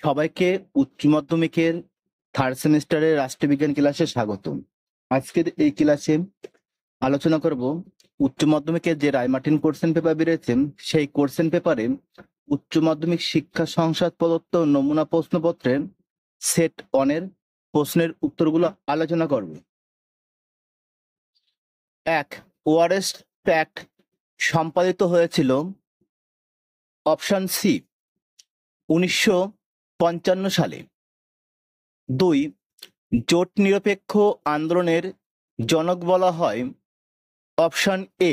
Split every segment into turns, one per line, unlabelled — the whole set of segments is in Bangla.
সবাইকে উচ্চ মাধ্যমিকের থার্ড সেমিস্টারের রাষ্ট্রবিজ্ঞান ক্লাসে স্বাগতম। আজকের এই ক্লাসে আলোচনা করব উচ্চ মাধ্যমিকের যে রায়মার্টিন কোশ্চেন পেপার বেরিয়েছে সেই কোশ্চেন পেপারে উচ্চ মাধ্যমিক শিক্ষা সংসদ প্রদত্ত নমুনা প্রশ্নপত্রের সেট অনের প্রশ্নের উত্তরগুলো আলোচনা করব। 1. ওয়ারেস্ট প্যাক্ট সম্পাদিত হয়েছিল অপশন সি 1955 সালে। 2. জোট নিরপেক্ষ আন্দোলনের জনক বলা হয় অপশন এ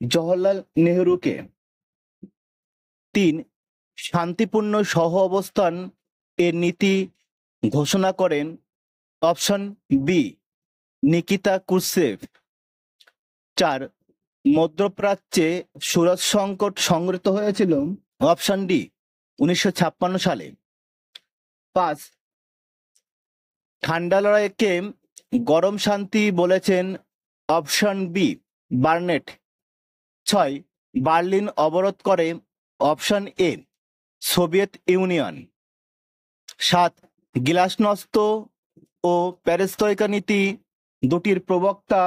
জওহরলাল নেহরুকে। 3. শান্তিপূর্ণ সহ অবস্থান এর নীতি ঘোষণা করেন অপশন বি নিকিতা ক্রুশ্চেভ। 4. মধ্যপ্রাচ্যে সুরজ সংকট সংঘটিত হয়েছিল অপশন ডি 1956 সালে। 5. ঠান্ডা লড়াইকে গরম শান্তি বলেছেন অপশন বি বার্নেট। 6. বার্লিন অবরোধ করে option A Soviet Union. 7. Glasnost ও পেরেস্ত্রয়িকা নীতি দুটির প্রবক্তা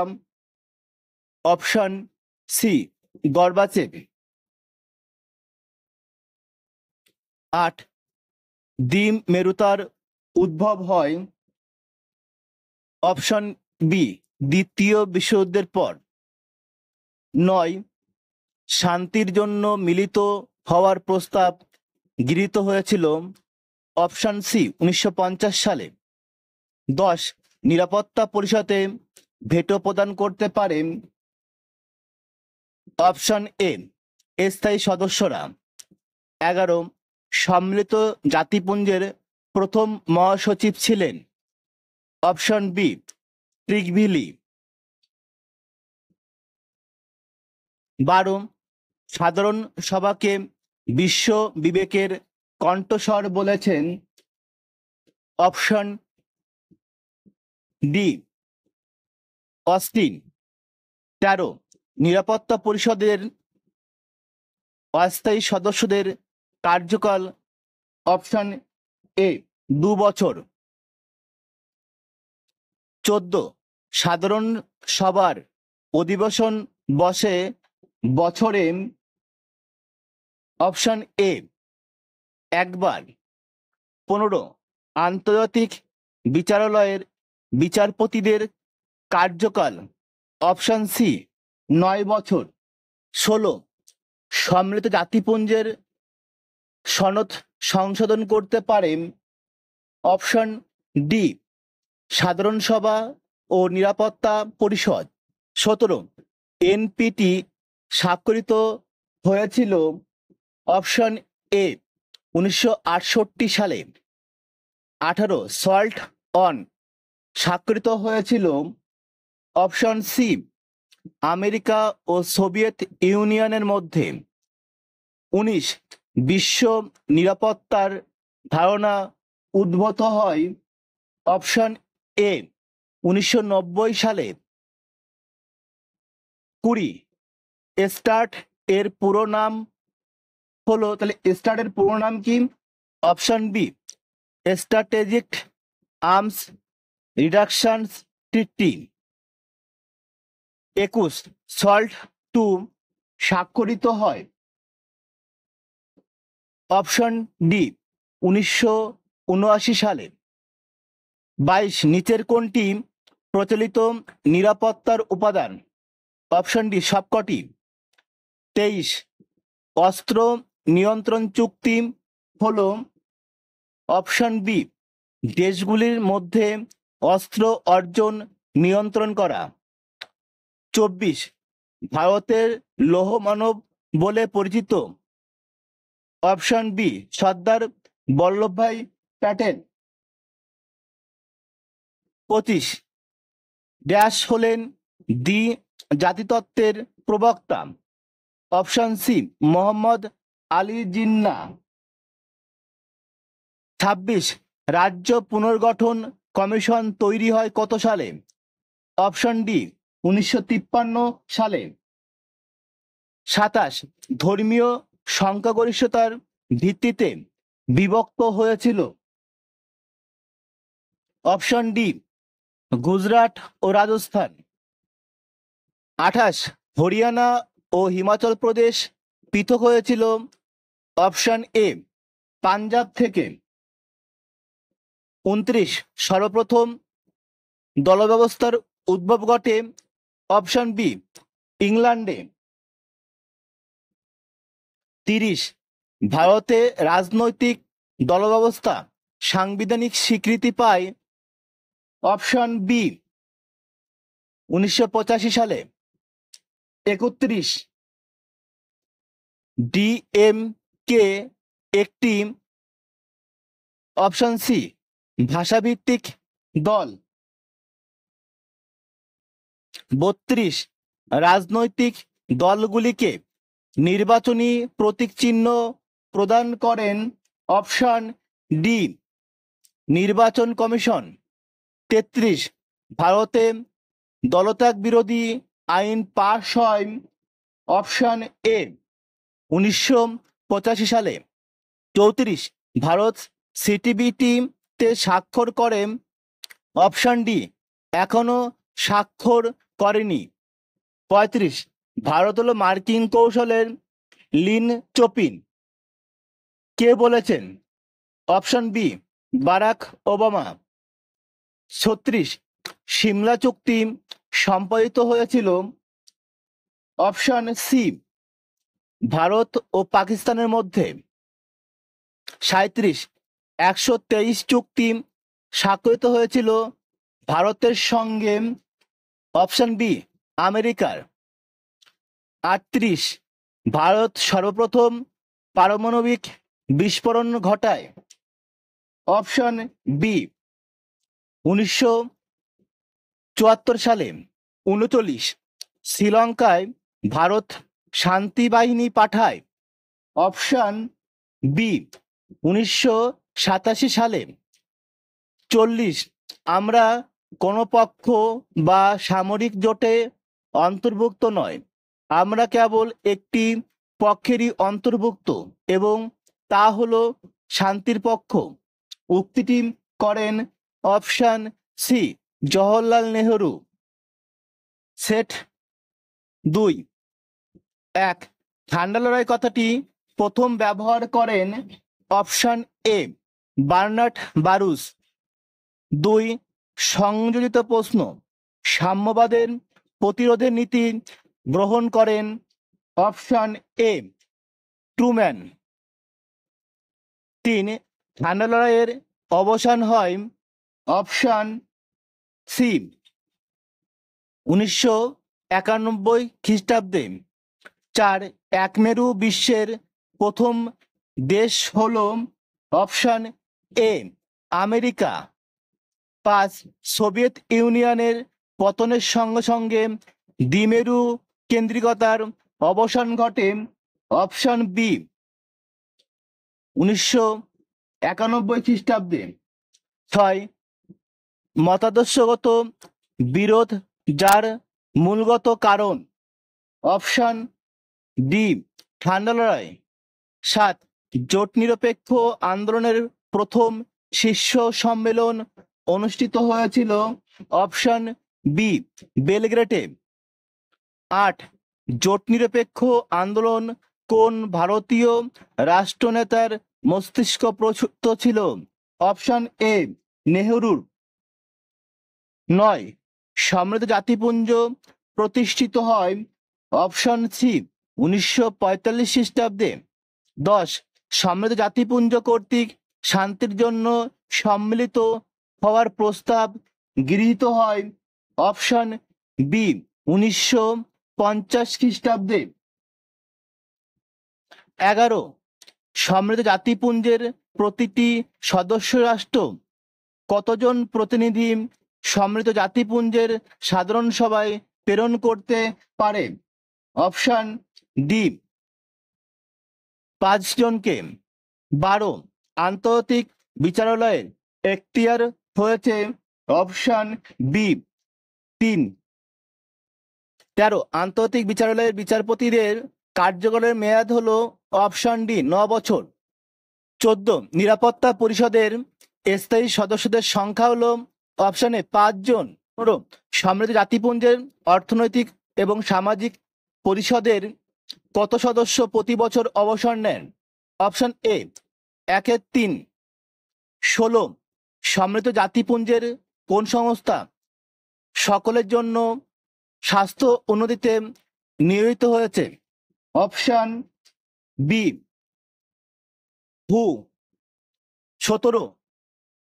অপশন সি গর্বাচেভ। 8. দ্বিমেরুতার উদ্ভব হয় অপশন বি দ্বিতীয় বিশ্বযুদ্ধের পর। 9. শান্তির জন্য মিলিত হওয়ার প্রস্তাব গৃহীত হয়েছিল অপশন সি 1950 সালে। 10. নিরাপত্তা পরিষদে ভেটো প্রদান করতে পারে অপশন এ স্থায়ী সদস্যরা। 11. সম্মিলিত জাতিপুঞ্জের প্রথম মহাসচিব ছিলেন অপশন বি ট্রিগভিলি। 12. সাধারণ সভাকে বিশ্ব বিবেকের কণ্ঠস্বর বলেছেন অপশন ডি অস্টিন। 13. নিরাপত্তা পরিষদের অস্থায়ী সদস্যদের কার্যকাল অপশন এ 2 বছর। 14. সাধারণ সভার অধিবেশন বসে বছরে অপশন এ একবার। 15. আন্তর্জাতিক বিচারালয়ের বিচারপতিদের কার্যকাল অপশন সি 9 বছর। 16. সম্মিলিত জাতিপুঞ্জের সনদ সংশোধন করতে পারে অপশন ডি সাধারণ সভা ও নিরাপত্তা পরিষদ। 17. এনপিটি স্বাক্ষরিত হয়েছিল অপশন এ 1968 সালে। 18. সল্ট অন স্বাক্ষরিত হয়েছিল অপশন সি আমেরিকা ও সোভিয়েত ইউনিয়নের মধ্যে। 19. বিশ্ব নিরাপত্তার ধারণা উদ্ভূত হয় অপশন এ 1990 সালে। 20. স্টার্ট এর পুরো নাম হলো, তাহলে স্টার্টের পুরো নাম কি? Option B strategic arms reduction treaty. 21. SALT 2 স্বাক্ষরিত হয় অপশন ডি 1979 সালে। 22. নিচের কোনটি প্রচলিত নিরাপত্তার উপাদান? অপশন ডি সবকটি। 23. অস্ত্র নিয়ন্ত্রণ চুক্তি হলো অপশন বি দেশগুলির মধ্যে অস্ত্র অর্জন নিয়ন্ত্রণ করা। 24. ভারতের লৌহ মানব বলে পরিচিত option B Sardar Vallabhbhai Patel. 25. Dash হলেন দ্বি জাতিতত্ত্বের প্রবক্তা? Option C Mohammad Ali Jinnah. 26. রাজ্য পুনর্গঠন কমিশন তৈরি হয় কত সালে? অপশন ডি 1953 সালে। 27. ধর্মীয় সংখ্যাগরিষ্ঠতার ভিত্তিতে বিভক্ত হয়েছিল? অপশন ডি গুজরাট ও রাজস্থান। 28 হরিয়ানা ও হিমাচল প্রদেশ পৃথক হয়েছিল? অপশন এ পাঞ্জাব থেকে। 29 সর্বপ্রথম দল ব্যবস্থার উদ্ভব ঘটে? অপশন বি ইংল্যান্ডে। 30 ভারতে রাজনৈতিক দল ব্যবস্থা সাংবিধানিক স্বীকৃতি পায়? অপশন বি 1985 সালে। 31 ডিএমকে একটি অপশন সি ভাষাভিত্তিক দল। 32 রাজনৈতিক দলগুলিকে নির্বাচনী প্রতীক চিহ্ন প্রদান করেন? অপশন ডি নির্বাচন কমিশন। 33 ভারতে দলত্যাগ বিরোধী আইন পাশ হয়? অপশন এ 1985 সালে। 34 ভারত সিটিবিটিতে স্বাক্ষর করে? অপশন ডি এখনো স্বাক্ষর করেনি। 35 ভারত হলো মার্কিন কৌশলের লিন চোপিন। কে বলেছেন? Option B Barack Obama. 36 Shimla চুক্তি সম্পাদিত হয়েছিল? অপশন সি ভারত ও পাকিস্তানের মধ্যে। 37 123 চুক্তি স্বাক্ষরিত হয়েছিল ভারতের সঙ্গে? অপশন বি আমেরিকার। 38 ভারত সর্বপ্রথম পারমাণবিক বিস্ফোরণ ঘটায়? অপশন বি 1974 সালে। 39 শ্রীলঙ্কায় ভারত শান্তি বাহিনী পাঠায়? অপশন বি 1987 সালে। 40 আমরা কোনো পক্ষ বা সামরিক জোটে অন্তর্ভুক্ত নয়, আমরা কেবল একটি পক্ষেরই অন্তর্ভুক্ত এবং তা হলো শান্তির পক্ষ। উক্তিটি করেন option C Jawaharlal Nehru. Set 2 1 ঠান্ডা লড়াই কথাটি প্রথম ব্যবহার করেন? Option A Bernard বারুচ। 2 সংযোজিত প্রশ্ন সাম্যবাদের প্রতিরোধের নীতি গ্রহণ করেন? Option A Truman. 3 ঠান্ডা লড়াইয়ের অবসান হয়? অপশন সি 1991 খ্রিস্টাব্দে। 4 একমেরু বিশ্বের প্রথম দেশ হলো? Option A America. 5 সোভিয়েত ইউনিয়নের পতনের সঙ্গে সঙ্গে দ্বিমেরু কেন্দ্রিকতার অবসান ঘটে? অপশন বি 1991 খ্রিস্টাব্দে। 6 মতাদর্শগত বিরোধ যার মূলগত কারণ? অপশন ডি ঠান্ডা লড়াই। 7 জোট নিরপেক্ষ আন্দোলনের প্রথম শীর্ষ সম্মেলন অনুষ্ঠিত হয়েছিল? Option B বেলগ্রেডে। 8 জোট নিরপেক্ষ আন্দোলন কোন ভারতীয় রাষ্ট্রনেতার মস্তিষ্ক প্রসূত ছিল? Option A নেহরুর। 9 সমৃদ্ধ জাতিপুঞ্জ প্রতিষ্ঠিত হয়? অপশন সি 1945 খ্রিস্টাব্দে। 10 সমৃদ্ধ জাতিপুঞ্জ কর্তৃক শান্তির জন্য সম্মিলিত হওয়ার প্রস্তাব গৃহীত হয়? অপশন বি 1950 খ্রিস্টাব্দে। 11 সমৃদ্ধ জাতিপুঞ্জের প্রতিটি সদস্য রাষ্ট্র কতজন প্রতিনিধি সমৃদ্ধ জাতিপুঞ্জের সাধারণ সভায় প্রেরণ করতে পারে? অপশন ডি 5 জনকে। 12 আন্তর্জাতিক বিচারালয়ের এখতিয়ার হয়েছে? Option B 3। 13 আন্তর্জাতিক বিচারালয়ের বিচারপতিদের কার্যকালের মেয়াদ হলো? অপশন ডি 9 বছর। 14 নিরাপত্তা পরিষদের স্থায়ী সদস্যদের সংখ্যা হলো অপশন এ 5 জন। সমৃদ্ধ জাতিপুঞ্জের অর্থনৈতিক এবং সামাজিক পরিষদের কত সদস্য প্রতি বছর অবসর নেন? Option A 1/3। 16 সমৃদ্ধ জাতিপুঞ্জের কোন সংস্থা সকলের জন্য স্বাস্থ্য উন্নতিতে নিয়োজিত হয়েছে? Option B who. 17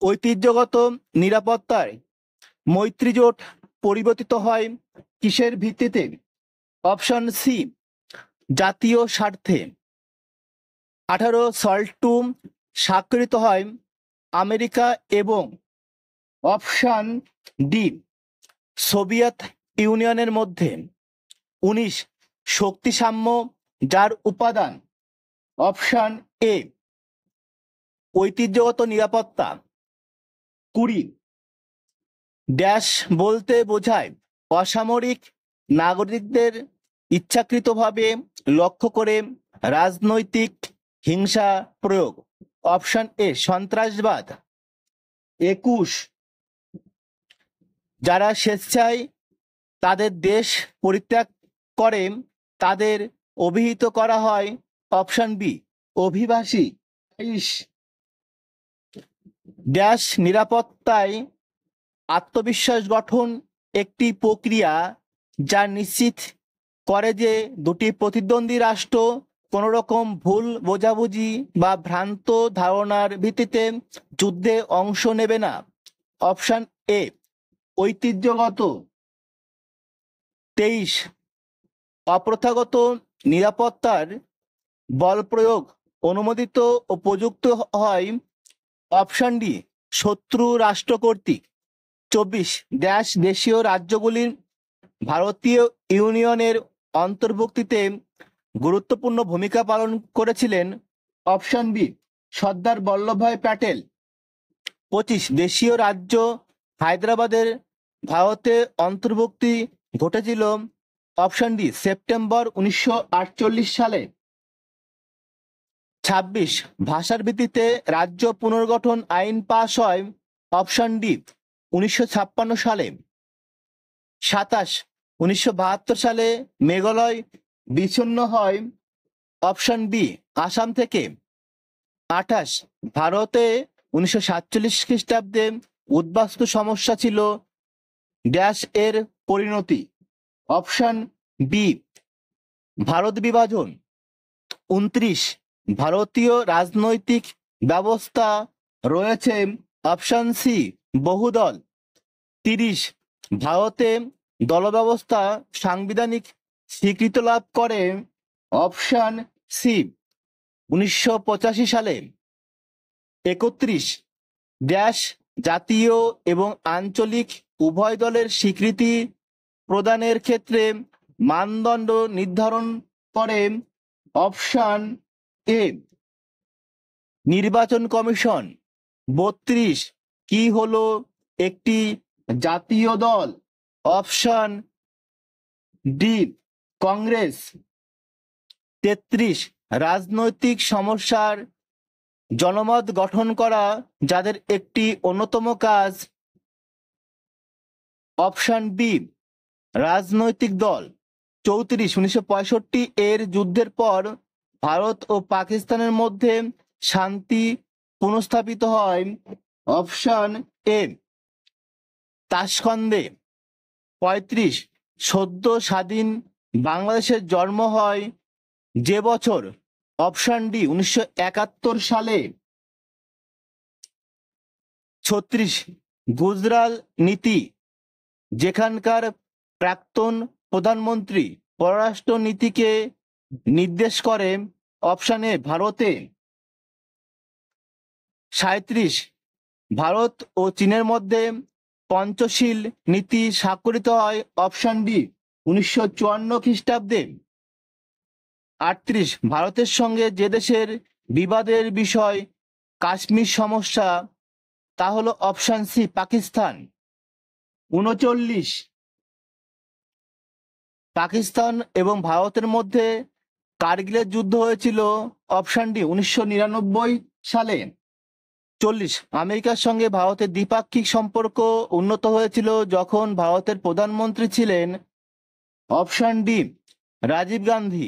ঐতিহ্যগত নিরাপত্তায় মৈত্রী জোট পরিবর্তিত হয় কিসের ভিত্তিতে? অপশন সি জাতীয় স্বার্থে। 18 সল্ট 2 স্বাক্ষরিত হয় আমেরিকা এবং অপশন ডি সোভিয়েত ইউনিয়নের মধ্যে। 19 শক্তি সাম্য যার উপাদান? অপশন এ ঐতিহ্যগত নিরাপত্তা। 20 ড্যাশ বলতে বোঝায় অসামরিক নাগরিকদের ইচ্ছাকৃতভাবে লক্ষ্য করে রাজনৈতিক হিংসা প্রয়োগ। অপশন এ সন্ত্রাসবাদ। 21 যারা স্বেচ্ছায় তাদের দেশ পরিত্যাগ করে তাদের অভিহিত করা হয় অপশন বি অভিবাসী। 23 ড্যাশ নিরাপত্তায় আত্মবিশ্বাস গঠন একটি প্রক্রিয়া যা নিশ্চিত করে যে দুটি প্রতিদ্বন্দ্বী রাষ্ট্র কোনো রকম ভুল বোঝাবুঝি বা ভ্রান্ত ধারণার ভিত্তিতে যুদ্ধে অংশ নেবে না। অপশন এ ঐতিহ্যগত। 23 অপ্রথাগত নিরাপত্তার বল প্রয়োগ অনুমোদিত ও প্রযুক্ত হয় অপশন ডি শত্রু রাষ্ট্র কর্তৃক। 24 ড্যাশ দেশীয় রাজ্যগুলির ভারতীয় ইউনিয়নের অন্তর্ভুক্তিতে গুরুত্বপূর্ণ ভূমিকা পালন করেছিলেন? Option B Sardar Vallabhbhai Patel. 25 দেশীয় রাজ্য হায়দ্রাবাদের ভারতে অন্তর্ভুক্তি ঘটেছিল? অপশন ডি সেপ্টেম্বর 1948 সালে। 26 ভাষার ভিত্তিতে রাজ্য পুনর্গঠন আইন পাস হয়? অপশন ডি 1956 সালে। 27 1972 সালে মেঘালয় বিচ্ছিন্ন হয়? অপশন বি আসাম থেকে। 28 ভারতে 1947 খ্রিস্টাব্দে উদ্বাস্তু সমস্যা ছিল ড্যাশ এর পরিণতি? অপশন বি ভারত বিভাজন। 29 ভারতীয় রাজনৈতিক ব্যবস্থা রয়েছে? Option C বহুদল। 30 ভারতে দল ব্যবস্থা সাংবিধানিক স্বীকৃতি লাভ করে? অপশন সি 1985 সালে। 31 ড্যাশ জাতীয় এবং আঞ্চলিক উভয় দলের স্বীকৃতি প্রদানের ক্ষেত্রে মানদণ্ড নির্ধারণ করে? অপশন এ নির্বাচন কমিশন। 32 কি হলো একটি জাতীয় দল? Option D Congress. 33 রাজনৈতিক সমস্যার জনমত গঠন করা যাদের একটি অন্যতম কাজ? অপশন বি রাজনৈতিক দল। 34 1965 এর যুদ্ধের পর ভারত ও পাকিস্তানের মধ্যে শান্তি পুনঃস্থাপিত হয়? Option A তাশখন্দে। 35 সদ্য স্বাধীন বাংলাদেশের জন্ম হয় যে বছর? অপশন ডি 1971 সালে। 36 গুজরাল নীতি যেখানকার প্রাক্তন প্রধানমন্ত্রী পররাষ্ট্র নীতিকে নির্দেশ করে? অপশন এ ভারতে। 37 ভারত ও চীনের মধ্যে পঞ্চশীল নীতি স্বাক্ষরিত হয়? অপশন ডি 1954 খ্রিস্টাব্দে। 38 ভারতের সঙ্গে যে দেশের বিবাদের বিষয় কাশ্মীর সমস্যা তা হলো? Option C Pakistan. 39 পাকিস্তান এবং ভারতের মধ্যে কার্গিলের যুদ্ধ হয়েছিল? অপশন ডি 1999 সালে? 40, আমেরিকার সঙ্গে ভারতের দ্বিপাক্ষিক সম্পর্ক উন্নত হয়েছিল যখন ভারতের প্রধানমন্ত্রী ছিলেন অপশন ডি রাজীব গান্ধী।